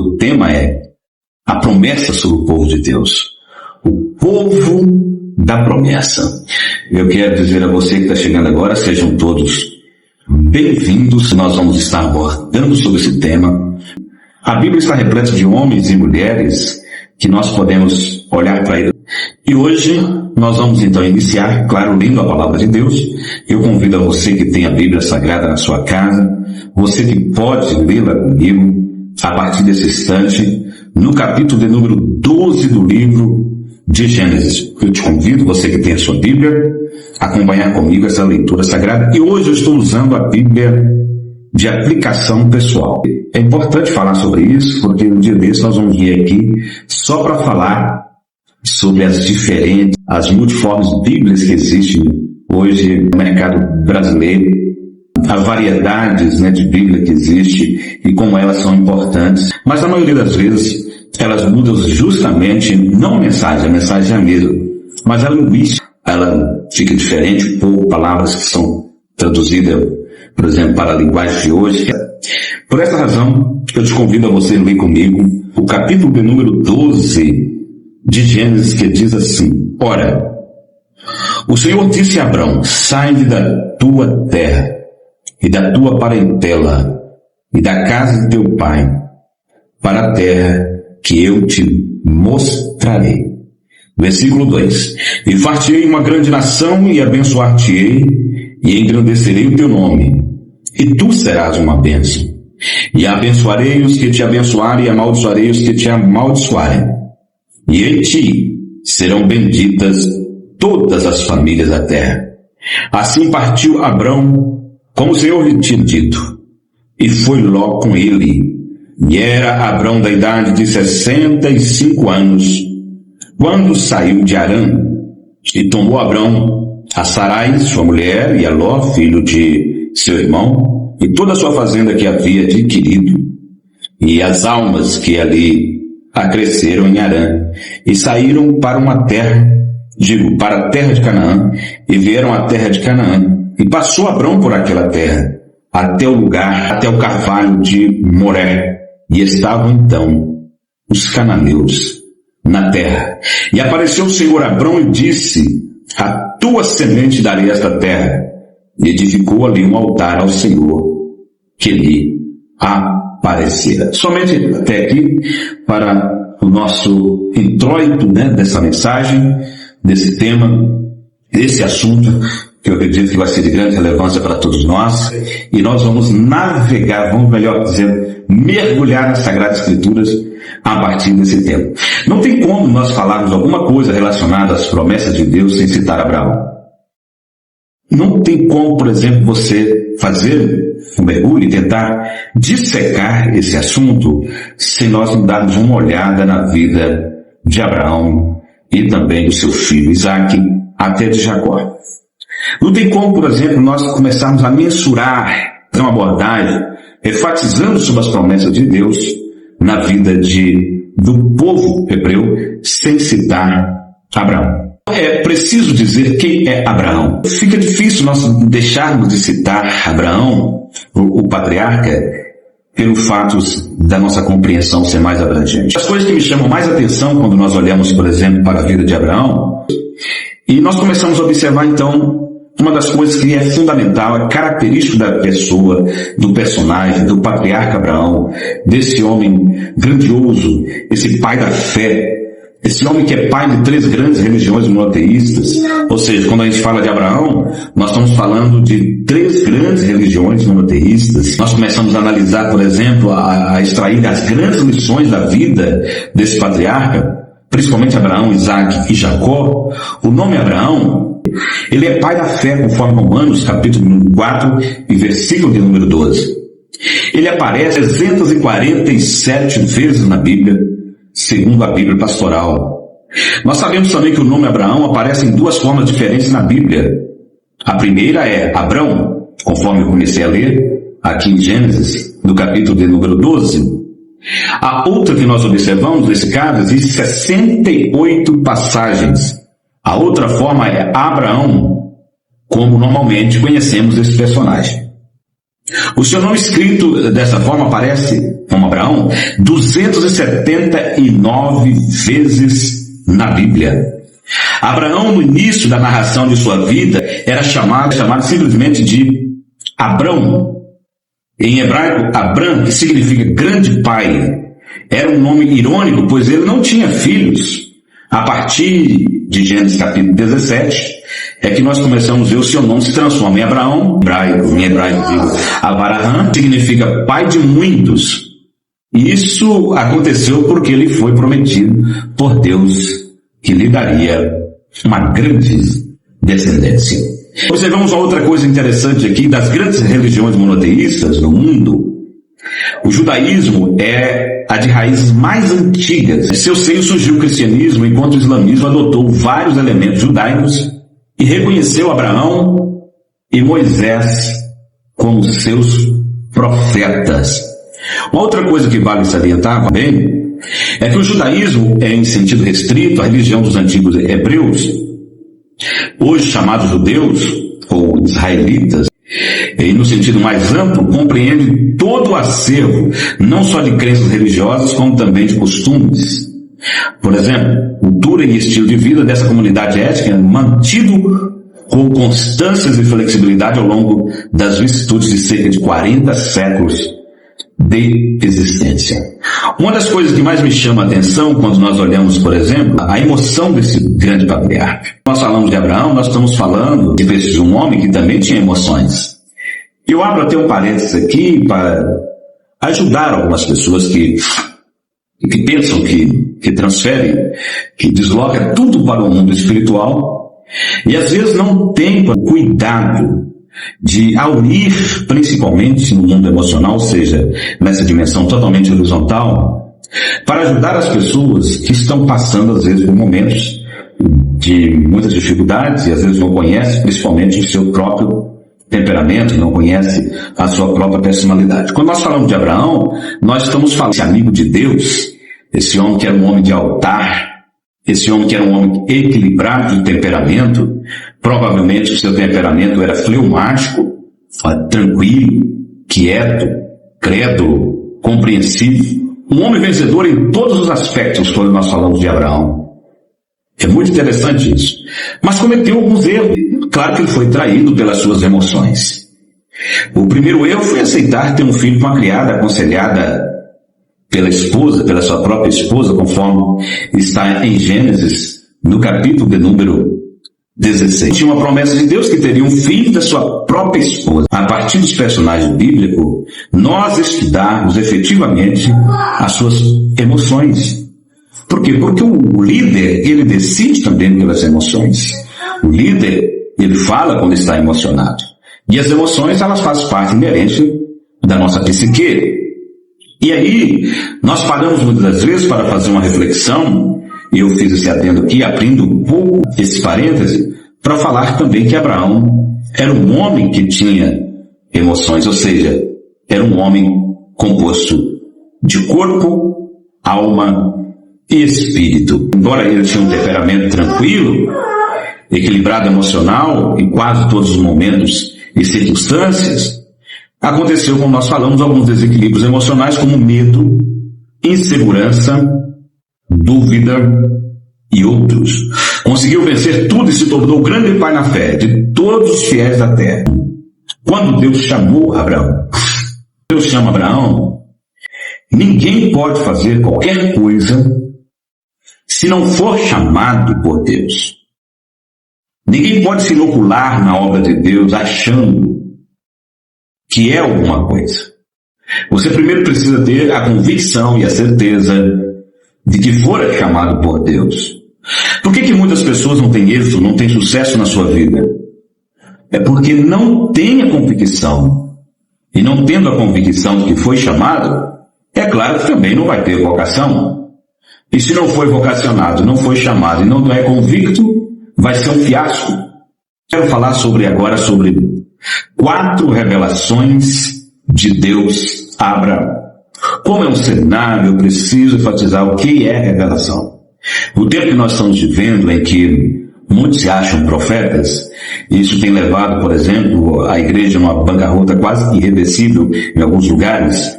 O tema é a promessa sobre o povo de Deus. O povo da promessa. Eu quero dizer a você que está chegando agora, sejam todos bem-vindos. Nós vamos estar abordando sobre esse tema. A Bíblia está repleta de homens e mulheres que nós podemos olhar para ele. E hoje nós vamos então iniciar, claro, lendo a palavra de Deus. Eu convido a você que tem a Bíblia Sagrada na sua casa, você que pode lê-la comigo, a partir desse instante, no capítulo de número 12 do livro de Gênesis. Eu te convido, você que tem a sua Bíblia, a acompanhar comigo essa leitura sagrada. E hoje eu estou usando a Bíblia de aplicação pessoal. É importante falar sobre isso, porque no dia desse nós vamos vir aqui só para falar sobre as multiformes bíblias que existem hoje no mercado brasileiro, as variedades de Bíblia que existe e como elas são importantes. Mas na maioria das vezes elas mudam justamente, não a mensagem é a mesma, mas a linguística, ela fica diferente, pouco palavras que são traduzidas, por exemplo, para a linguagem de hoje. Por essa razão, eu te convido a você ler comigo o capítulo de número 12 de Gênesis, que diz assim: Ora, o Senhor disse a Abrão: sai da tua terra e da tua parentela e da casa de teu pai para a terra que eu te mostrarei. Versículo 2: E far-te-ei uma grande nação, e abençoar-te-ei, e engrandecerei o teu nome, e tu serás uma bênção. E abençoarei os que te abençoarem, e amaldiçoarei os que te amaldiçoarem. E em ti serão benditas todas as famílias da terra. Assim partiu Abrão, como o Senhor lhe tinha dito, e foi Ló com ele. E era Abrão da idade de 65 anos, quando saiu de Harã. E tomou Abrão a Sarai, sua mulher, e a Ló, filho de seu irmão, e toda a sua fazenda que havia adquirido, e as almas que ali acresceram em Harã, e saíram para para a terra de Canaã, e vieram à terra de Canaã. E passou Abrão por aquela terra, até o carvalho de Moré. E estavam então os cananeus na terra. E apareceu o Senhor a Abrão e disse: a tua semente darei esta terra. E edificou ali um altar ao Senhor, que lhe aparecera. Somente até aqui, para o nosso introito dessa mensagem, desse tema, desse assunto, que eu acredito que vai ser de grande relevância para todos nós, e nós vamos navegar, vamos melhor dizer, mergulhar nas Sagradas Escrituras a partir desse tema. Não tem como nós falarmos alguma coisa relacionada às promessas de Deus sem citar Abraão. Não tem como, por exemplo, você fazer um mergulho e tentar dissecar esse assunto se nós não darmos uma olhada na vida de Abraão e também do seu filho Isaque, até de Jacó. Não tem como, por exemplo, nós começarmos a mensurar uma abordagem enfatizando sobre as promessas de Deus na vida do povo hebreu sem citar Abraão. É preciso dizer quem é Abraão. Fica difícil nós deixarmos de citar Abraão, o patriarca, pelo fato da nossa compreensão ser mais abrangente. As coisas que me chamam mais atenção quando nós olhamos, por exemplo, para a vida de Abraão, e nós começamos a observar então uma das coisas que é fundamental, é característico da pessoa, do personagem, do patriarca Abraão, desse homem grandioso, esse pai da fé, esse homem que é pai de 3 grandes religiões monoteístas. Ou seja, quando a gente fala de Abraão, nós estamos falando de 3 grandes religiões monoteístas. Nós começamos a analisar, por exemplo, a extrair as grandes lições da vida desse patriarca, principalmente Abraão, Isaque e Jacó. O nome Abraão, ele é pai da fé, conforme Romanos, capítulo 4 e versículo de número 12. Ele aparece 347 vezes na Bíblia, segundo a Bíblia Pastoral. Nós sabemos também que o nome Abraão aparece em 2 formas diferentes na Bíblia. A primeira é Abrão, conforme eu comecei a ler, aqui em Gênesis, no capítulo de número 12. A outra que nós observamos, nesse caso, existe 68 passagens. A outra forma é Abraão, como normalmente conhecemos esse personagem. O seu nome escrito dessa forma aparece, como como Abraão 279 vezes na Bíblia. Abraão, no início da narração de sua vida, era chamado simplesmente de Abrão. Em hebraico, Abram, que significa grande pai, era um nome irônico, pois ele não tinha filhos. A partir de Gênesis capítulo 17, é que nós começamos a ver o seu nome se transforma em Abraão, em hebraico digo, Abraham, significa pai de muitos. E isso aconteceu porque ele foi prometido por Deus que lhe daria uma grande descendência. Observamos uma outra coisa interessante aqui, das grandes religiões monoteístas no mundo, o judaísmo é a de raízes mais antigas. Em seu seio surgiu o cristianismo, enquanto o islamismo adotou vários elementos judaicos e reconheceu Abraão e Moisés como seus profetas. Uma outra coisa que vale salientar também é que o judaísmo é, em sentido restrito, a religião dos antigos hebreus, hoje chamados judeus ou israelitas, e no sentido mais amplo, compreende todo o acervo, não só de crenças religiosas, como também de costumes. Por exemplo, cultura e estilo de vida dessa comunidade étnica mantido com constâncias e flexibilidade ao longo das vicissitudes de cerca de 40 séculos de existência. Uma das coisas que mais me chama a atenção quando nós olhamos, por exemplo, a emoção desse grande patriarca. Nós falamos de Abraão, nós estamos falando de um homem que também tinha emoções. Eu abro até um parênteses aqui para ajudar algumas pessoas que pensam que transferem, que desloca tudo para o mundo espiritual e às vezes não tem cuidado de unir, principalmente no mundo emocional, ou seja, nessa dimensão totalmente horizontal, para ajudar as pessoas que estão passando, às vezes, por momentos de muitas dificuldades e às vezes não conhecem, principalmente, o seu próprio temperamento, não conhece a sua própria personalidade. Quando nós falamos de Abraão, nós estamos falando desse amigo de Deus, esse homem que era um homem de altar, esse homem que era um homem equilibrado de temperamento. Provavelmente o seu temperamento era fleumático, tranquilo, quieto, crédulo, compreensivo. Um homem vencedor em todos os aspectos quando nós falamos de Abraão. É muito interessante isso. Mas cometeu alguns erros. Claro que ele foi traído pelas suas emoções. O primeiro erro foi aceitar ter um filho com uma criada aconselhada pela esposa, pela sua própria esposa, conforme está em Gênesis, no capítulo de número 16. Tinha uma promessa de Deus que teria um filho da sua própria esposa. A partir dos personagens bíblicos, nós estudarmos efetivamente as suas emoções. Por quê? Porque o líder, ele decide também pelas emoções. O líder, ele fala quando está emocionado. E as emoções, elas fazem parte inerente da nossa psique. E aí, nós paramos muitas das vezes para fazer uma reflexão, e eu fiz esse adendo aqui, abrindo um pouco esse parêntese, para falar também que Abraão era um homem que tinha emoções, ou seja, era um homem composto de corpo, alma e espírito. Embora ele tinha um temperamento tranquilo, equilibrado emocional, em quase todos os momentos e circunstâncias, aconteceu, como nós falamos, alguns desequilíbrios emocionais, como medo, insegurança, dúvida e outros. Conseguiu vencer tudo e se tornou o grande pai na fé de todos os fiéis da terra. Quando Deus chamou Abraão, Deus chama Abraão, ninguém pode fazer qualquer coisa se não for chamado por Deus. Ninguém pode se inocular na obra de Deus achando que é alguma coisa. Você primeiro precisa ter a convicção e a certeza de que fora chamado por Deus. Por que muitas pessoas não têm êxito, não têm sucesso na sua vida? É porque não têm a convicção. E não tendo a convicção de que foi chamado, é claro que também não vai ter vocação. E se não foi vocacionado, não foi chamado e não é convicto, vai ser um fiasco. Quero falar agora sobre 4 revelações de Deus a Abraão. Como é um cenário, eu preciso enfatizar o que é revelação. O tempo que nós estamos vivendo, em que muitos se acham profetas, isso tem levado, por exemplo, a igreja a uma bancarrota quase irreversível em alguns lugares.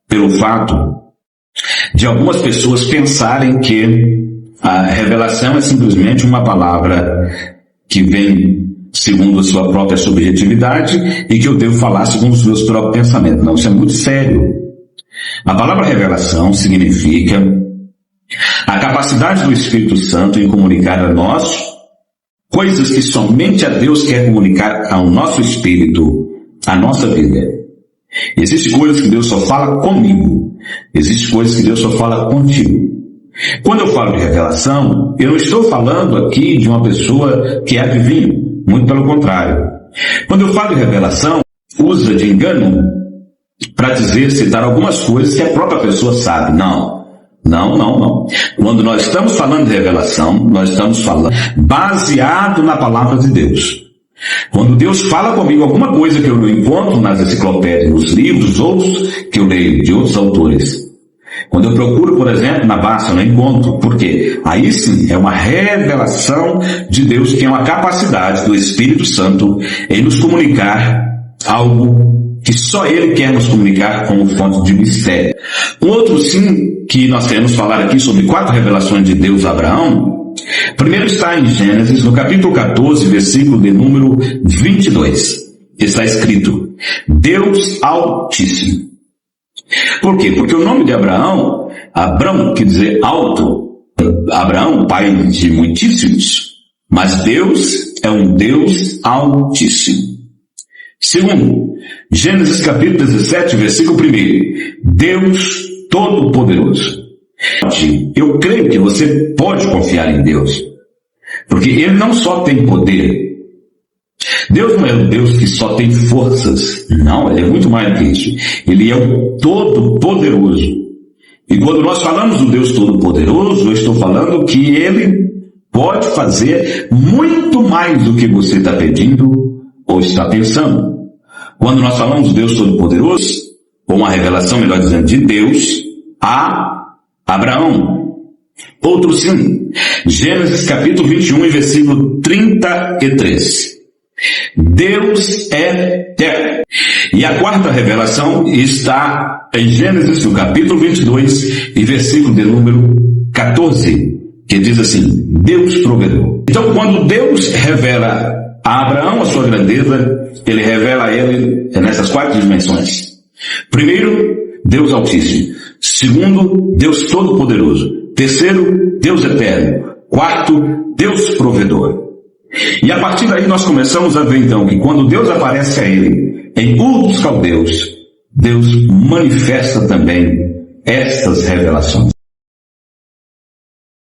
pelo fato de algumas pessoas pensarem que a revelação é simplesmente uma palavra que vem segundo a sua própria subjetividade e que eu devo falar segundo os meus próprios pensamentos. Não, isso é muito sério. A palavra revelação significa a capacidade do Espírito Santo em comunicar a nós coisas que somente a Deus quer comunicar ao nosso espírito, à nossa vida. Existem coisas que Deus só fala comigo. Existem coisas que Deus só fala contigo. Quando eu falo de revelação, eu não estou falando aqui de uma pessoa que é adivinho. Muito pelo contrário. Quando eu falo de revelação, usa de engano para dizer, citar algumas coisas que a própria pessoa sabe. Não. Quando nós estamos falando de revelação, nós estamos falando baseado na palavra de Deus. Quando Deus fala comigo alguma coisa que eu não encontro nas enciclopédias, nos livros, outros que eu leio de outros autores. Quando eu procuro, por exemplo, na Basta, eu não encontro. Por quê? Aí sim, é uma revelação de Deus, que é uma capacidade do Espírito Santo em nos comunicar algo que só Ele quer nos comunicar como fonte de mistério. Um outro sim, que nós queremos falar aqui sobre 4 revelações de Deus a Abraão. Primeiro está em Gênesis, no capítulo 14, versículo de número 22. Está escrito, Deus Altíssimo. Por quê? Porque o nome de Abraão, Abrão quer dizer alto, Abraão, pai de muitíssimos, mas Deus é um Deus Altíssimo. Segundo, Gênesis capítulo 17, versículo 1, Deus Todo-Poderoso. Eu creio que você pode confiar em Deus, porque Ele não só tem poder. Deus não é um Deus que só tem forças. Não, Ele é muito mais do que isso. Ele é o Todo-Poderoso. E quando nós falamos do Deus Todo-Poderoso, eu estou falando que Ele pode fazer muito mais do que você está pedindo ou está pensando. Quando nós falamos do Deus Todo-Poderoso, ou uma revelação, melhor dizendo, de Deus a Abraão. Outro sim, Gênesis capítulo 21, versículo 33. Deus é eterno. E a quarta revelação está em Gênesis, no capítulo 22, e versículo de número 14, que diz assim, Deus provedor. Então, quando Deus revela a Abraão a sua grandeza, Ele revela a ele nessas 4 dimensões. Primeiro, Deus Altíssimo. Segundo, Deus Todo-Poderoso. Terceiro, Deus Eterno. Quarto, Deus Provedor. E a partir daí nós começamos a ver então que quando Deus aparece a ele em Ur dos Caldeus, Deus manifesta também estas revelações.